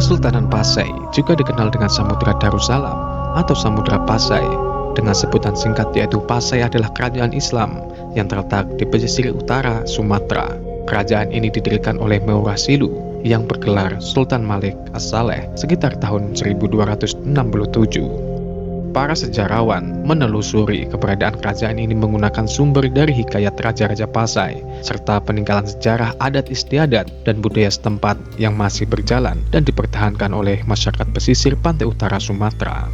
Kesultanan Pasai juga dikenal dengan Samudra Darussalam atau Samudra Pasai. Dengan sebutan singkat yaitu Pasai adalah kerajaan Islam yang terletak di pesisir utara Sumatera. Kerajaan ini didirikan oleh Meurasilu yang bergelar Sultan Malik As-Saleh sekitar tahun 1267. Para sejarawan menelusuri keberadaan kerajaan ini menggunakan sumber dari hikayat raja-raja Pasai, serta peninggalan sejarah adat istiadat dan budaya setempat yang masih berjalan dan dipertahankan oleh masyarakat pesisir pantai utara Sumatera.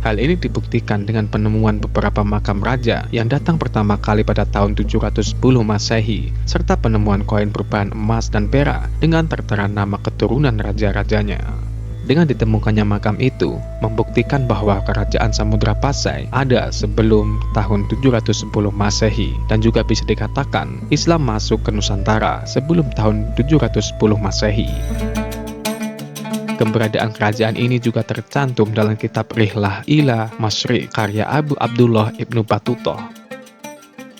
Hal ini dibuktikan dengan penemuan beberapa makam raja yang datang pertama kali pada tahun 710 Masehi, serta penemuan koin berbahan emas dan perak dengan tertera nama keturunan raja-rajanya. Dengan ditemukannya makam itu, membuktikan bahwa kerajaan Samudra Pasai ada sebelum tahun 710 Masehi dan juga bisa dikatakan Islam masuk ke Nusantara sebelum tahun 710 Masehi. Keberadaan kerajaan ini juga tercantum dalam kitab Rihlah ila Masyriq karya Abu Abdullah Ibnu Battuta.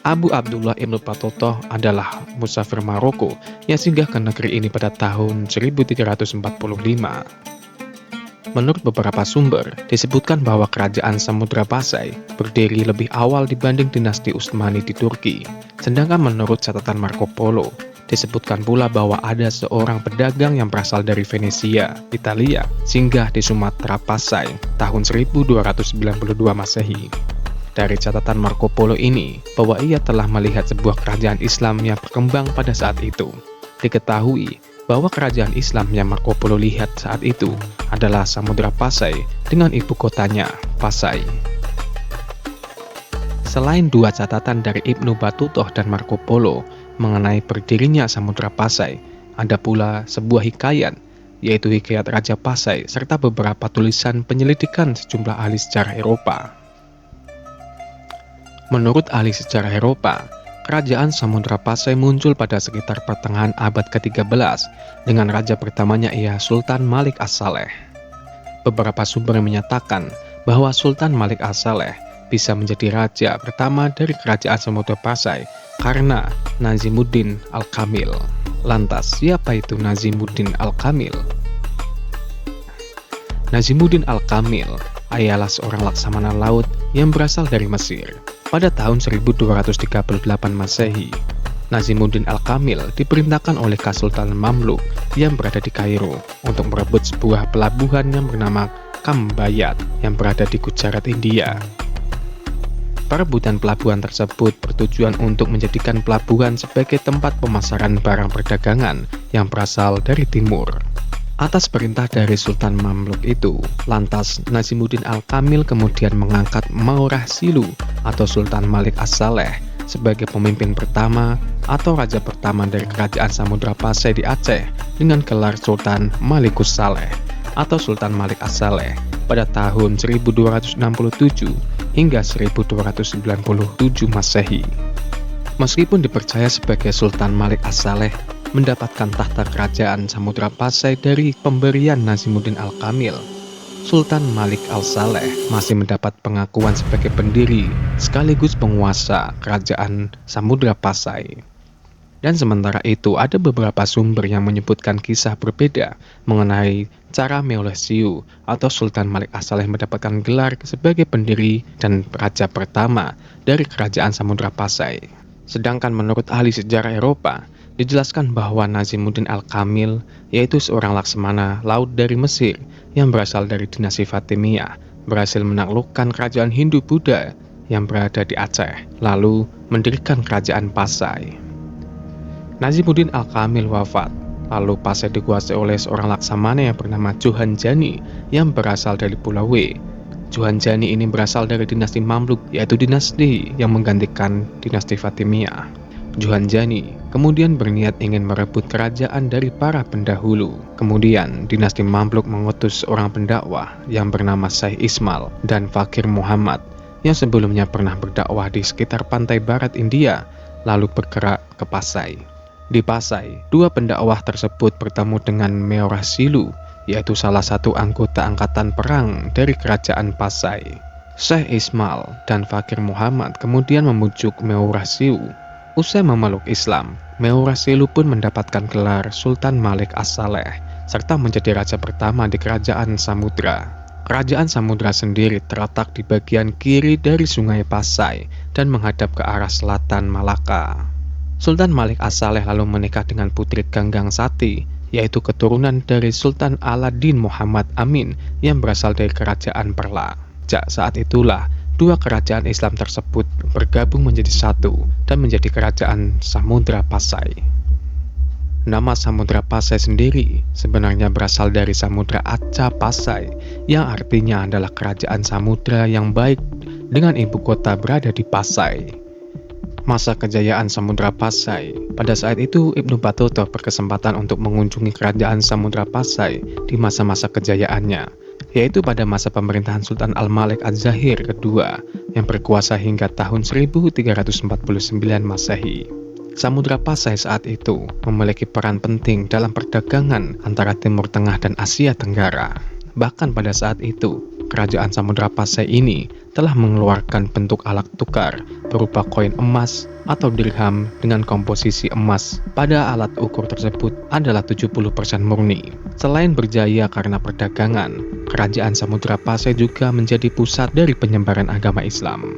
Abu Abdullah Ibnu Battuta adalah musafir Maroko yang singgah ke negeri ini pada tahun 1345. Menurut beberapa sumber, disebutkan bahwa kerajaan Samudra Pasai berdiri lebih awal dibanding dinasti Utsmani di Turki. Sedangkan menurut catatan Marco Polo, disebutkan pula bahwa ada seorang pedagang yang berasal dari Venesia, Italia, singgah di Sumatera Pasai tahun 1292 Masehi. Dari catatan Marco Polo ini, bahwa ia telah melihat sebuah kerajaan Islam yang berkembang pada saat itu. Diketahui bahwa kerajaan Islam yang Marco Polo lihat saat itu adalah Samudra Pasai dengan ibu kotanya, Pasai. Selain dua catatan dari Ibnu Battuta dan Marco Polo mengenai berdirinya Samudra Pasai, ada pula sebuah hikayat, yaitu hikayat Raja Pasai, serta beberapa tulisan penyelidikan sejumlah ahli sejarah Eropa. Menurut ahli sejarah Eropa, kerajaan Samudra Pasai muncul pada sekitar pertengahan abad ke-13 dengan raja pertamanya ia Sultan Malik As-Saleh. Beberapa sumber menyatakan bahwa Sultan Malik As-Saleh bisa menjadi raja pertama dari kerajaan Samudra Pasai karena Nazimuddin Al-Kamil. Lantas, siapa itu Nazimuddin Al-Kamil? Nazimuddin Al-Kamil ialah seorang laksamana laut yang berasal dari Mesir. Pada tahun 1238 Masehi, Nazimuddin Al-Kamil diperintahkan oleh Kesultanan Mamluk yang berada di Kairo untuk merebut sebuah pelabuhan yang bernama Kambayat yang berada di Gujarat, India. Perebutan pelabuhan tersebut bertujuan untuk menjadikan pelabuhan sebagai tempat pemasaran barang perdagangan yang berasal dari timur. Atas perintah dari Sultan Mamluk itu, lantas Nazimuddin Al-Kamil kemudian mengangkat Meurasilu atau Sultan Malik As-Saleh sebagai pemimpin pertama atau raja pertama dari kerajaan Samudra Pasai di Aceh dengan gelar Sultan Malikus Saleh atau Sultan Malik As-Saleh pada tahun 1267 hingga 1297 Masehi. Meskipun dipercaya sebagai Sultan Malik As-Saleh mendapatkan tahta kerajaan Samudra Pasai dari pemberian Nazimuddin Al-Kamil, Sultan Malik Al-Saleh masih mendapat pengakuan sebagai pendiri sekaligus penguasa kerajaan Samudra Pasai. Dan sementara itu ada beberapa sumber yang menyebutkan kisah berbeda mengenai cara Meurasilu atau Sultan Malik As-Saleh mendapatkan gelar sebagai pendiri dan raja pertama dari kerajaan Samudra Pasai. Sedangkan menurut ahli sejarah Eropa, dijelaskan bahwa Nazimuddin Al-Kamil yaitu seorang laksamana laut dari Mesir yang berasal dari dinasti Fatimiyah, berhasil menaklukkan kerajaan Hindu-Buddha yang berada di Aceh, lalu mendirikan kerajaan Pasai. Nazimuddin Al-Kamil wafat, lalu Pasai dikuasai oleh seorang laksamana yang bernama Johan Jani yang berasal dari Pulau W. Johan Jani ini berasal dari dinasti Mamluk, yaitu dinasti yang menggantikan dinasti Fatimiyah. Johan Jani kemudian berniat ingin merebut kerajaan dari para pendahulu. Kemudian dinasti Mamluk mengutus seorang pendakwah yang bernama Syekh Ismail dan Fakir Muhammad yang sebelumnya pernah berdakwah di sekitar pantai barat India, lalu bergerak ke Pasai. Di Pasai, dua pendakwah tersebut bertemu dengan Meurasilu, yaitu salah satu anggota angkatan perang dari kerajaan Pasai. Syekh Ismail dan Fakir Muhammad kemudian membujuk Meurasilu. Usai memeluk Islam, Meurasilu pun mendapatkan gelar Sultan Malik As-Saleh serta menjadi raja pertama di Kerajaan Samudra. Kerajaan Samudra sendiri terletak di bagian kiri dari Sungai Pasai dan menghadap ke arah selatan Malaka. Sultan Malik As-Saleh lalu menikah dengan Putri Ganggang Sati, yaitu keturunan dari Sultan Aladdin Muhammad Amin yang berasal dari Kerajaan Perla. Sejak saat itulah dua kerajaan Islam tersebut bergabung menjadi satu dan menjadi Kerajaan Samudra Pasai. Nama Samudra Pasai sendiri sebenarnya berasal dari Samudra Aca Pasai, yang artinya adalah kerajaan samudra yang baik dengan ibu kota berada di Pasai. Masa kejayaan Samudra Pasai. Pada saat itu Ibnu Battuta berkesempatan untuk mengunjungi kerajaan Samudra Pasai di masa-masa kejayaannya, yaitu pada masa pemerintahan Sultan Al-Malik Az-Zahir kedua yang berkuasa hingga tahun 1349 Masehi. Samudra Pasai saat itu memiliki peran penting dalam perdagangan antara Timur Tengah dan Asia Tenggara. Bahkan pada saat itu, kerajaan Samudra Pasai ini telah mengeluarkan bentuk alat tukar berupa koin emas atau dirham dengan komposisi emas. Pada alat ukur tersebut adalah 70% murni. Selain berjaya karena perdagangan, kerajaan Samudra Pasai juga menjadi pusat dari penyebaran agama Islam.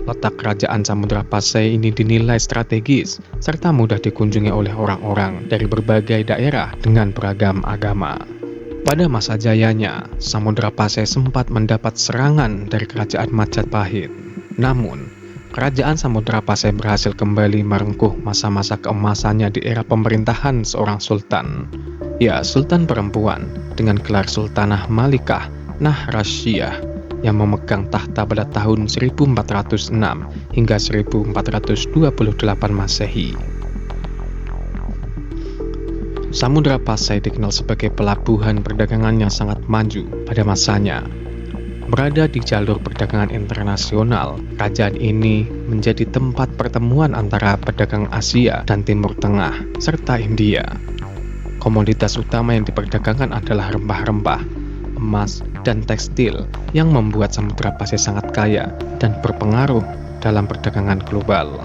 Letak kerajaan Samudra Pasai ini dinilai strategis serta mudah dikunjungi oleh orang-orang dari berbagai daerah dengan beragam agama. Pada masa jayanya, Samudra Pasai sempat mendapat serangan dari kerajaan Majapahit. Namun, kerajaan Samudra Pasai berhasil kembali merengkuh masa-masa keemasannya di era pemerintahan seorang sultan. Ya, sultan perempuan dengan gelar Sultanah Malikah Nahrasyiyah yang memegang tahta pada tahun 1406 hingga 1428 Masehi. Samudra Pasai dikenal sebagai pelabuhan perdagangan yang sangat maju pada masanya. Berada di jalur perdagangan internasional, kerajaan ini menjadi tempat pertemuan antara pedagang Asia dan Timur Tengah, serta India. Komoditas utama yang diperdagangkan adalah rempah-rempah, emas, dan tekstil yang membuat Samudra Pasai sangat kaya dan berpengaruh dalam perdagangan global.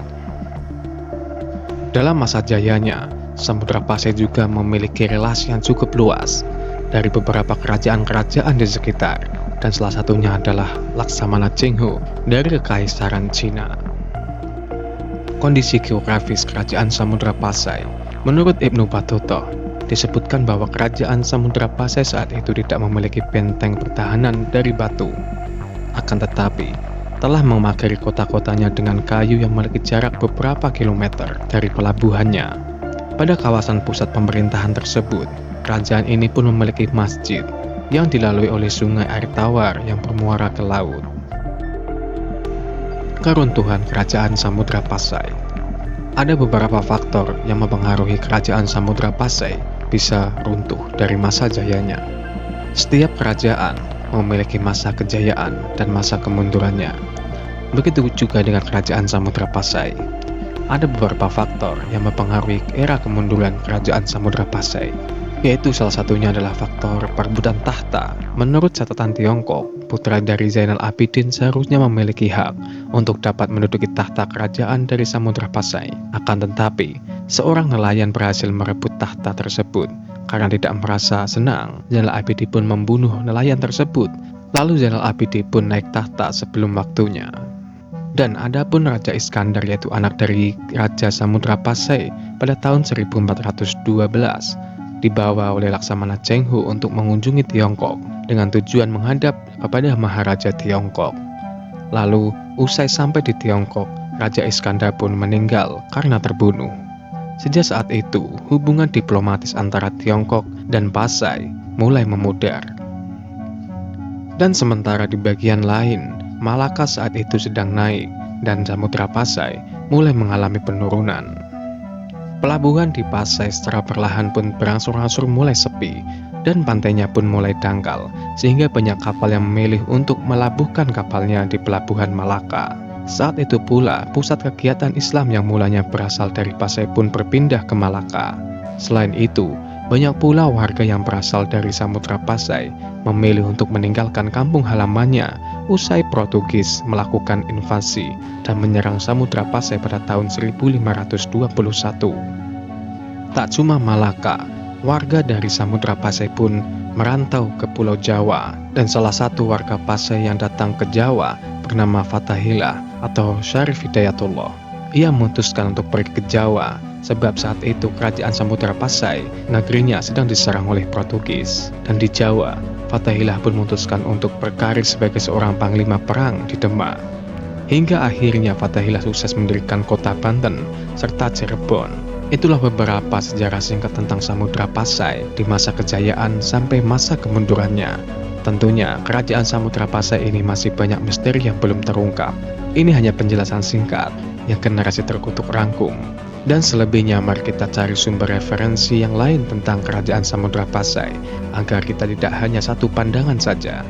Dalam masa jayanya, Samudra Pasai juga memiliki relasi yang cukup luas dari beberapa kerajaan-kerajaan di sekitar, dan salah satunya adalah Laksamana Chengho dari Kekaisaran Cina. Kondisi geografis kerajaan Samudra Pasai, menurut Ibnu Battuta, disebutkan bahwa kerajaan Samudra Pasai saat itu tidak memiliki benteng pertahanan dari batu. Akan tetapi, telah memagari kota-kotanya dengan kayu yang memiliki jarak beberapa kilometer dari pelabuhannya. Pada kawasan pusat pemerintahan tersebut, kerajaan ini pun memiliki masjid yang dilalui oleh sungai air tawar yang bermuara ke laut. Keruntuhan kerajaan Samudra Pasai. Ada beberapa faktor yang mempengaruhi kerajaan Samudra Pasai bisa runtuh dari masa jayanya. Setiap kerajaan memiliki masa kejayaan dan masa kemundurannya. Begitu juga dengan kerajaan Samudra Pasai. Ada beberapa faktor yang mempengaruhi era kemunduran kerajaan Samudra Pasai, yaitu salah satunya adalah faktor perebutan tahta. Menurut catatan Tiongkok, putra dari Zainal Abidin seharusnya memiliki hak untuk dapat menduduki tahta kerajaan dari Samudra Pasai. Akan tetapi, seorang nelayan berhasil merebut tahta tersebut. Karena tidak merasa senang, Zainal Abidin pun membunuh nelayan tersebut. Lalu Zainal Abidin pun naik tahta sebelum waktunya. Dan ada pun Raja Iskandar, yaitu anak dari Raja Samudra Pasai pada tahun 1412, dibawa oleh Laksamana Chengho untuk mengunjungi Tiongkok dengan tujuan menghadap kepada Maharaja Tiongkok. Lalu, usai sampai di Tiongkok, Raja Iskandar pun meninggal karena terbunuh. Sejak saat itu, hubungan diplomatis antara Tiongkok dan Pasai mulai memudar. Dan sementara di bagian lain, Malaka saat itu sedang naik dan Samudra Pasai mulai mengalami penurunan. Pelabuhan di Pasai secara perlahan pun berangsur-angsur mulai sepi dan pantainya pun mulai dangkal, sehingga banyak kapal yang memilih untuk melabuhkan kapalnya di pelabuhan Malaka. Saat itu pula, pusat kegiatan Islam yang mulanya berasal dari Pasai pun berpindah ke Malaka. Selain itu, banyak pula warga yang berasal dari Samudra Pasai memilih untuk meninggalkan kampung halamannya usai Portugis melakukan invasi dan menyerang Samudra Pasai pada tahun 1521. Tak cuma Malaka, warga dari Samudra Pasai pun merantau ke Pulau Jawa, dan salah satu warga Pasai yang datang ke Jawa bernama Fathahillah atau Syarif Hidayatullah. Ia memutuskan untuk pergi ke Jawa, sebab saat itu kerajaan Samudra Pasai, negerinya sedang diserang oleh Portugis. Dan di Jawa, Fathahillah pun memutuskan untuk berkarir sebagai seorang panglima perang di Demak. Hingga akhirnya Fathahillah sukses mendirikan kota Banten serta Cirebon. Itulah beberapa sejarah singkat tentang Samudra Pasai di masa kejayaan sampai masa kemundurannya. Tentunya kerajaan Samudra Pasai ini masih banyak misteri yang belum terungkap. Ini hanya penjelasan singkat yang generasi terkutuk rangkum. Dan selebihnya mari kita cari sumber referensi yang lain tentang kerajaan Samudra Pasai agar kita tidak hanya satu pandangan saja.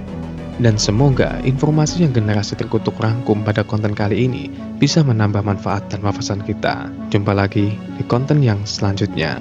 Dan semoga informasi yang generasi terkutuk rangkum pada konten kali ini bisa menambah manfaat dan wawasan kita. Jumpa lagi di konten yang selanjutnya.